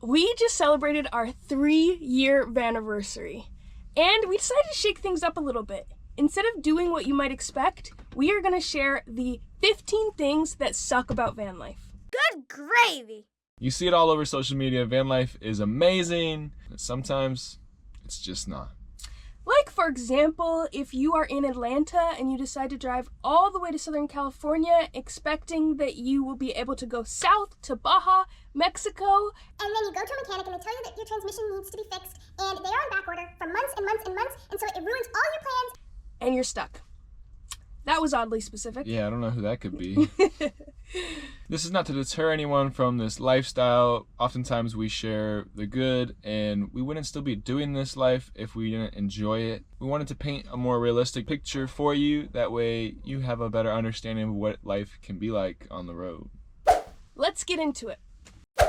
We just celebrated our 3-year anniversary, and we decided to shake things up a little bit. Instead of doing what you might expect, we are going to share the 15 things that suck about van life. Good gravy! You see it all over social media. Van life is amazing. Sometimes it's just not. Like, for example, if you are in Atlanta and you decide to drive all the way to Southern California expecting that you will be able to go south to Baja, Mexico. And then you go to a mechanic and they tell you that your transmission needs to be fixed, and they are on back order for months and months and months, and so it ruins all your plans. And you're stuck. That was oddly specific. Yeah, I don't know who that could be. This is not to deter anyone from this lifestyle. Oftentimes we share the good, and we wouldn't still be doing this life if we didn't enjoy it. We wanted to paint a more realistic picture for you. That way you have a better understanding of what life can be like on the road. Let's get into it.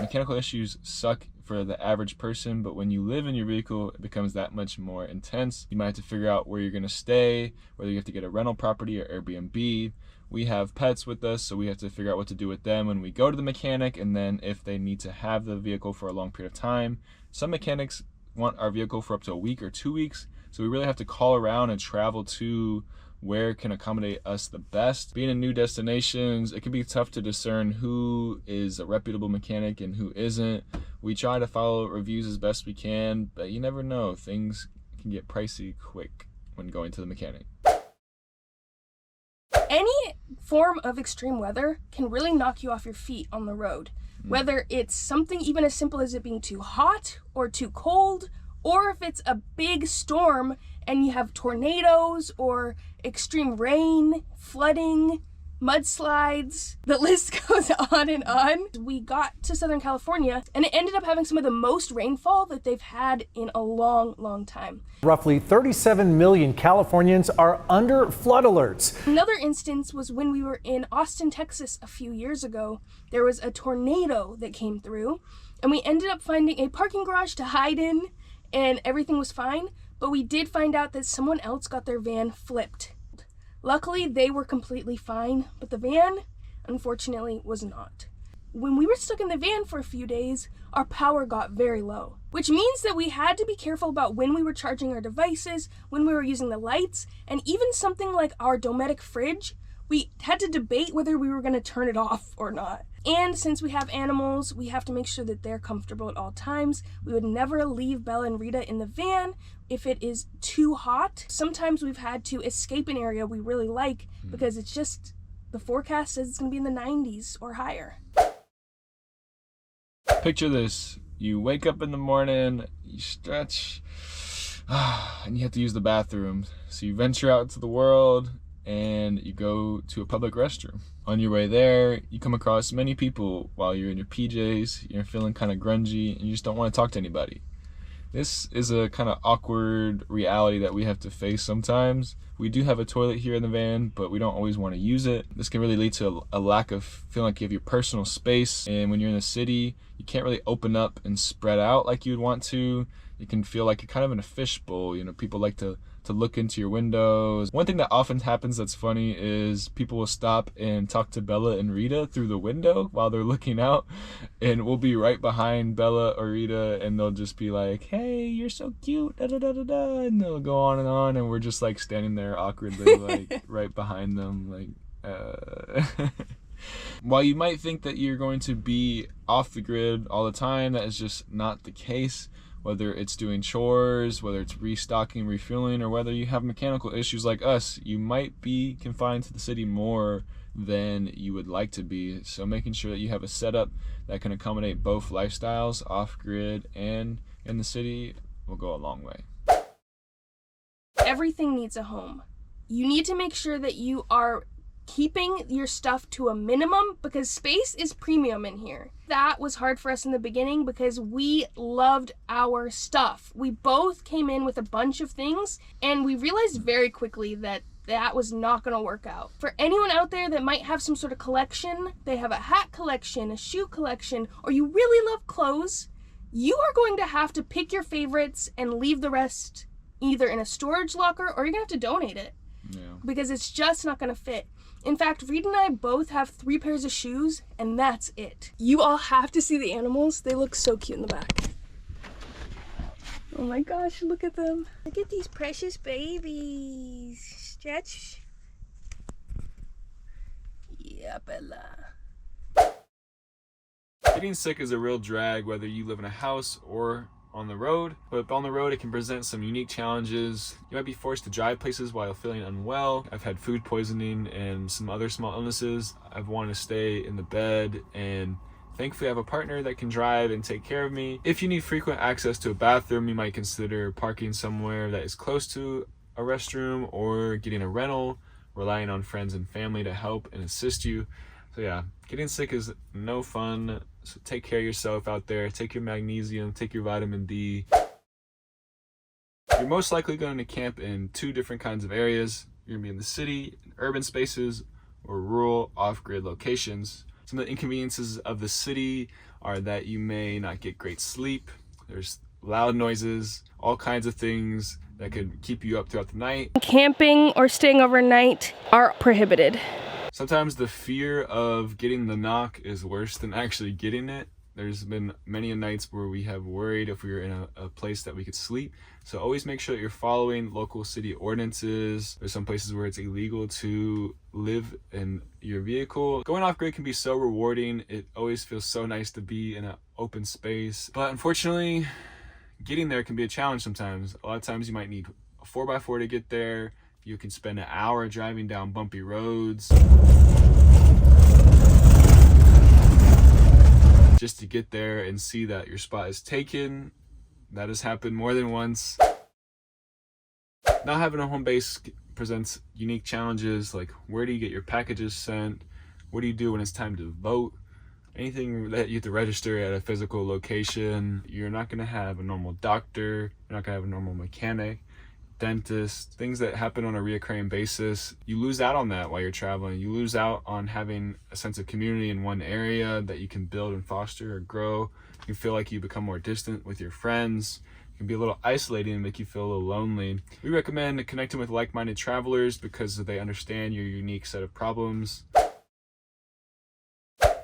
Mechanical issues suck for the average person, but when you live in your vehicle, it becomes that much more intense. You might have to figure out where you're gonna stay, whether you have to get a rental property or Airbnb. We have pets with us, so we have to figure out what to do with them when we go to the mechanic, and then if they need to have the vehicle for a long period of time. Some mechanics want our vehicle for up to a week or 2 weeks, so we really have to call around and travel to where can accommodate us the best. Being in new destinations, it can be tough to discern who is a reputable mechanic and who isn't. We try to follow reviews as best we can, but you never know. Things can get pricey quick when going to the mechanic. Any form of extreme weather can really knock you off your feet on the road. Whether it's something even as simple as it being too hot or too cold, or if it's a big storm and you have tornadoes or extreme rain, flooding, mudslides, the list goes on and on. We got to Southern California and it ended up having some of the most rainfall that they've had in a long, long time. Roughly 37 million Californians are under flood alerts. Another instance was when we were in Austin, Texas a few years ago. There was a tornado that came through and we ended up finding a parking garage to hide in, and everything was fine, but we did find out that someone else got their van flipped. Luckily, they were completely fine, but the van, unfortunately, was not. When we were stuck in the van for a few days, our power got very low, which means that we had to be careful about when we were charging our devices, when we were using the lights, and even something like our Dometic fridge, we had to debate whether we were going to turn it off or not. And since we have animals, we have to make sure that they're comfortable at all times. We would never leave Bella and Rita in the van if it is too hot. Sometimes we've had to escape an area we really like because it's just, the forecast says it's going to be in the 90s or higher. Picture this. You wake up in the morning, you stretch, and you have to use the bathroom. So you venture out into the world and you go to a public restroom. On your way there, you come across many people while you're in your PJs, you're feeling kind of grungy, and you just don't want to talk to anybody. This is a kind of awkward reality that we have to face sometimes. We do have a toilet here in the van, but we don't always want to use it. This can really lead to a lack of feeling like you have your personal space, and when you're in the city, you can't really open up and spread out like you'd want to. You can feel like you're kind of in a fishbowl. You know, people like to look into your windows. One thing that often happens that's funny is people will stop and talk to Bella and Rita through the window while they're looking out, and we'll be right behind Bella or Rita, and they'll just be like, "Hey, you're so cute, da da da da da," and they'll go on, and we're just like standing there awkwardly, like right behind them, like. While you might think that you're going to be off the grid all the time, that is just not the case. Whether it's doing chores, whether it's restocking, refueling, or whether you have mechanical issues like us, you might be confined to the city more than you would like to be. So making sure that you have a setup that can accommodate both lifestyles, off-grid and in the city, will go a long way. Everything needs a home. You need to make sure that you are keeping your stuff to a minimum because space is premium in here. That was hard for us in the beginning because we loved our stuff. We both came in with a bunch of things and we realized very quickly that that was not going to work out. For anyone out there that might have some sort of collection, they have a hat collection, a shoe collection, or you really love clothes, you are going to have to pick your favorites and leave the rest either in a storage locker or you're going to have to donate it. Yeah. Because it's just not going to fit. In fact, Reed and I both have 3 pairs of shoes, and that's it. You all have to see the animals. They look so cute in the back. Oh my gosh, look at them. Look at these precious babies. Stretch. Yeah, Bella. Getting sick is a real drag whether you live in a house or on the road, but on the road it can present some unique challenges. You might be forced to drive places while feeling unwell. I've had food poisoning and some other small illnesses. I've wanted to stay in the bed, and thankfully I have a partner that can drive and take care of me. If you need frequent access to a bathroom, you might consider parking somewhere that is close to a restroom or getting a rental, relying on friends and family to help and assist you. So yeah, getting sick is no fun. So take care of yourself out there. Take your magnesium, take your vitamin D. You're most likely going to camp in 2 different kinds of areas. You're going to be in the city, in urban spaces, or rural off-grid locations. Some of the inconveniences of the city are that you may not get great sleep. There's loud noises, all kinds of things that could keep you up throughout the night. Camping or staying overnight are prohibited. Sometimes the fear of getting the knock is worse than actually getting it. There's been many nights where we have worried if we were in a place that we could sleep. So always make sure that you're following local city ordinances. There's some places where it's illegal to live in your vehicle. Going off grid can be so rewarding. It always feels so nice to be in an open space. But unfortunately, getting there can be a challenge sometimes. A lot of times you might need a 4x4 to get there. You can spend an hour driving down bumpy roads just to get there and see that your spot is taken. That has happened more than once. Not having a home base presents unique challenges, like where do you get your packages sent? What do you do when it's time to vote? Anything that you have to register at a physical location. You're not going to have a normal doctor. You're not going to have a normal mechanic, dentist, things that happen on a reoccurring basis. You lose out on that while you're traveling. You lose out on having a sense of community in one area that you can build and foster or grow. You feel like you become more distant with your friends. It can be a little isolating and make you feel a little lonely. We recommend connecting with like-minded travelers because they understand your unique set of problems.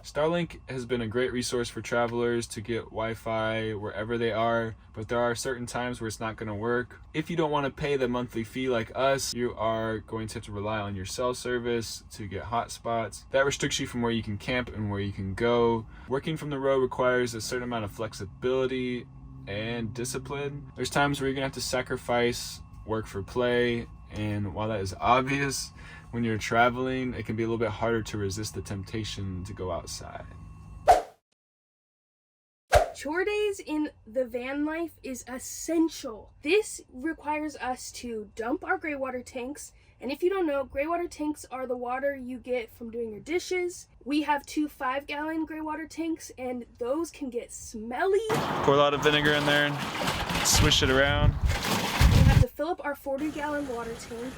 Starlink has been a great resource for travelers to get Wi-Fi wherever they are, but there are certain times where it's not going to work. If you don't want to pay the monthly fee like us, you are going to have to rely on your cell service to get hotspots. That restricts you from where you can camp and where you can go. Working from the road requires a certain amount of flexibility and discipline. There's times where you're going to have to sacrifice work for play, and while that is obvious, when you're traveling, it can be a little bit harder to resist the temptation to go outside. Chore days in the van life is essential. This requires us to dump our gray water tanks. And if you don't know, gray water tanks are the water you get from doing your dishes. We have 2 5-gallon gray water tanks, and those can get smelly. Pour a lot of vinegar in there and swish it around. We have to fill up our 40-gallon water tank.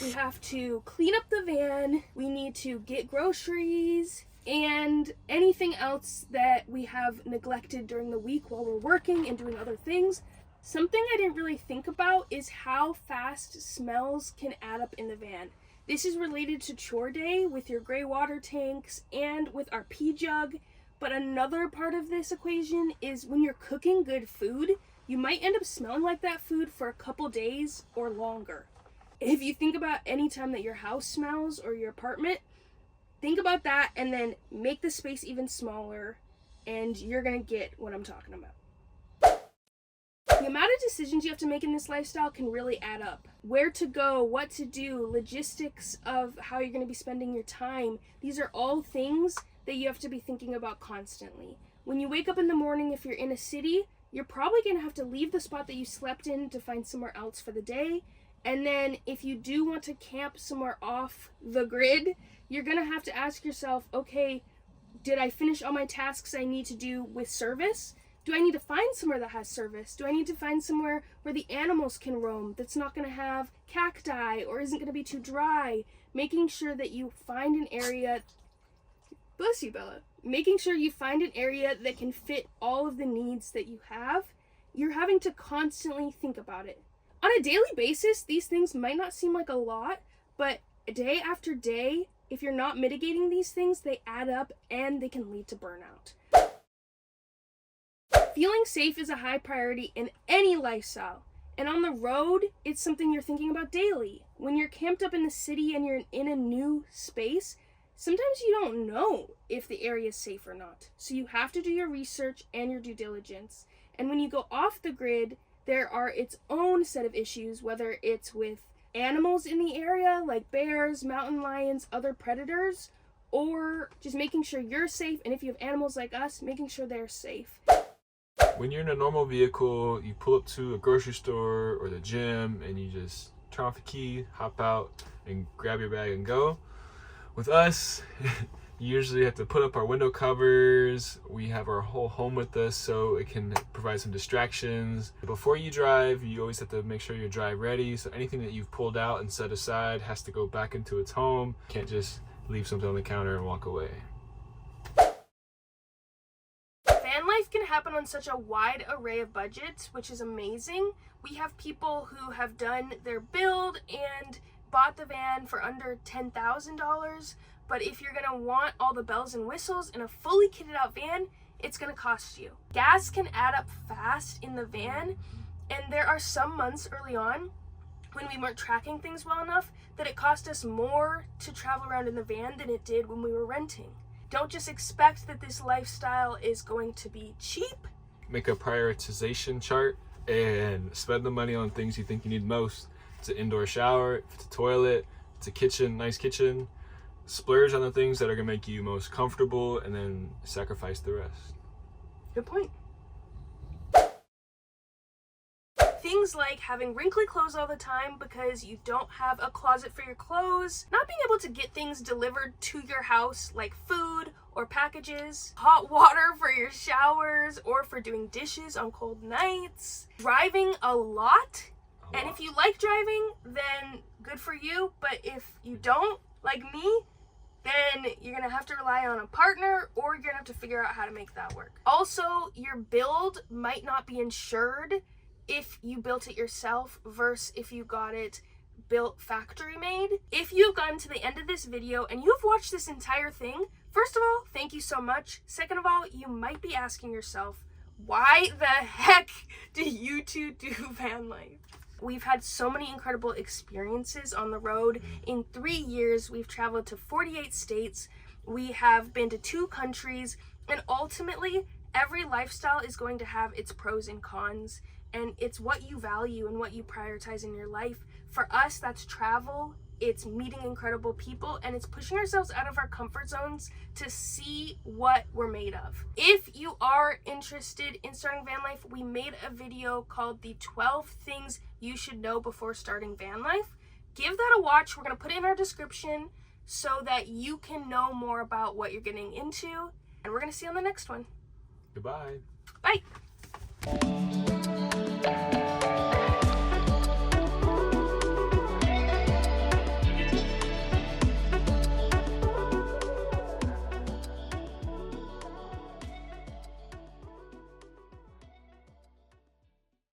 We have to clean up the van. We need to get groceries and anything else that we have neglected during the week while we're working and doing other things. Something I didn't really think about is how fast smells can add up in the van. This is related to chore day with your gray water tanks and with our pee jug. But another part of this equation is when you're cooking good food, you might end up smelling like that food for a couple days or longer. If you think about any time that your house smells or your apartment, think about that and then make the space even smaller, and you're gonna get what I'm talking about. The amount of decisions you have to make in this lifestyle can really add up. Where to go, what to do, logistics of how you're gonna be spending your time. These are all things that you have to be thinking about constantly. When you wake up in the morning, if you're in a city, you're probably gonna have to leave the spot that you slept in to find somewhere else for the day. And then if you do want to camp somewhere off the grid, you're going to have to ask yourself, okay, did I finish all my tasks I need to do with service? Do I need to find somewhere that has service? Do I need to find somewhere where the animals can roam that's not going to have cacti or isn't going to be too dry? Making sure that you find an area, bless you, Bella, making sure you find an area that can fit all of the needs that you have. You're having to constantly think about it. On a daily basis, these things might not seem like a lot, but day after day, If you're not mitigating these things, they add up and they can lead to burnout. Feeling safe is a high priority in any lifestyle. And on the road, it's something you're thinking about daily. When you're camped up in the city and you're in a new space, sometimes you don't know if the area is safe or not. So you have to do your research and your due diligence. And when you go off the grid, there are its own set of issues, whether it's with animals in the area, like bears, mountain lions, other predators, or just making sure you're safe. And if you have animals like us, making sure they're safe. When you're in a normal vehicle, you pull up to a grocery store or the gym and you just turn off the key, hop out, and grab your bag and go. With us, you usually have to put up our window covers. We have our whole home with us, so it can provide some distractions. Before you drive, you always have to make sure you're drive ready. So anything that you've pulled out and set aside has to go back into its home. You can't just leave something on the counter and walk away. Van life can happen on such a wide array of budgets, which is amazing. We have people who have done their build and bought the van for under $10,000, but if you're gonna want all the bells and whistles in a fully kitted out van, it's gonna cost you. Gas can add up fast in the van, and there are some months early on when we weren't tracking things well enough that it cost us more to travel around in the van than it did when we were renting. Don't just expect that this lifestyle is going to be cheap. Make a prioritization chart and spend the money on things you think you need most. It's an indoor shower, it's a toilet, it's a kitchen, nice kitchen. Splurge on the things that are gonna make you most comfortable and then sacrifice the rest. Good point. Things like having wrinkly clothes all the time because you don't have a closet for your clothes, not being able to get things delivered to your house like food or packages, hot water for your showers or for doing dishes on cold nights, driving a lot. And if you like driving, then good for you, but if you don't, like me, then you're gonna have to rely on a partner or you're gonna have to figure out how to make that work. Also, your build might not be insured if you built it yourself versus if you got it built factory made. If you've gotten to the end of this video and you've watched this entire thing, first of all, thank you so much. Second of all, you might be asking yourself, why the heck do you two do van life? We've had so many incredible experiences on the road. In 3 years, we've traveled to 48 states. We have been to 2 countries, and ultimately, every lifestyle is going to have its pros and cons, and it's what you value and what you prioritize in your life. For us, that's travel, it's meeting incredible people, and it's pushing ourselves out of our comfort zones to see what we're made of. If you are interested in starting van life, we made a video called the 12 things you should know before starting van life. Give that a watch. We're going to put it in our description so that you can know more about what you're getting into, and we're going to see you on the next one. Goodbye. Bye.